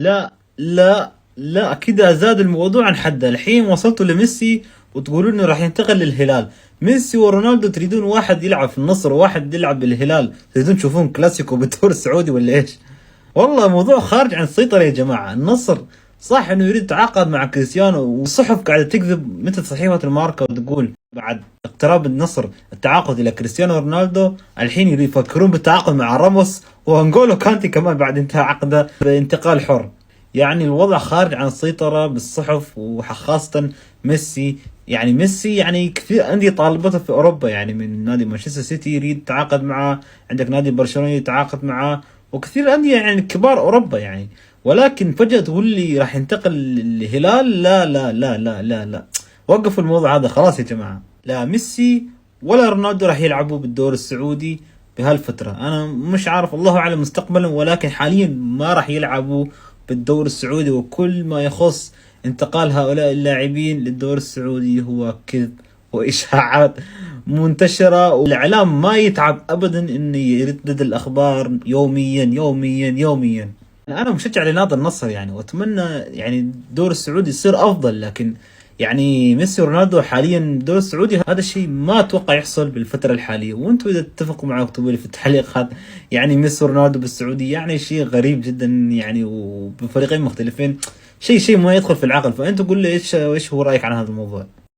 لا لا لا، كده زاد الموضوع عن حده. الحين وصلتوا لميسي وتقولون انه راح ينتقل للهلال. ميسي ورونالدو تريدون واحد يلعب في النصر وواحد يلعب بالهلال؟ تريدون تشوفون كلاسيكو بالدوري السعودي ولا ايش؟ والله موضوع خارج عن السيطرة يا جماعة. النصر صح انه يريد يتعاقد مع كريستيانو، والصحف قاعدة تكذب مثل صحيفة الماركا وتقول بعد اقتراب النصر التعاقد الى كريستيانو رونالدو الحين يفكرون بالتعاقد مع راموس وانجولو كانتي كمان بعد انتهاء عقده بانتقال حر. يعني الوضع خارج عن السيطرة بالصحف وخاصة ميسي. يعني ميسي يعني كثير أندية طالبته في أوروبا، يعني من نادي مانشستر سيتي يريد يتعاقد معه، عندك نادي برشلونة يتعاقد معه، وكثير أندية يعني كبار أوروبا يعني. ولكن فجأة تقول لي راح ينتقل للهلال؟ لا لا لا لا لا لا، وقفوا الموضوع هذا خلاص يا جماعة. لا ميسي ولا رونالدو راح يلعبوا بالدوري السعودي بهالفترة. أنا مش عارف، الله أعلم مستقبلا، ولكن حاليا ما راح يلعبوا بالدوري السعودي. وكل ما يخص انتقال هؤلاء اللاعبين للدوري السعودي هو كذب وإشاعات منتشرة، والإعلام ما يتعب أبدا إنه يردد الأخبار يوميا يوميا يوميا. أنا مشجع لنادي النصر يعني، وأتمنى يعني الدوري السعودي يصير أفضل، لكن يعني ميسي ورونالدو حاليا الدوري السعودي هذا الشيء ما اتوقع يحصل بالفتره الحاليه. وانتم اذا تتفقوا معي اكتبوا لي في التعليقات. يعني ميسي ورونالدو بالسعوديه يعني شيء غريب جدا يعني، وبفريقين مختلفين، شيء ما يدخل في العقل. فانتم قول لي ايش هو رايك عن هذا الموضوع.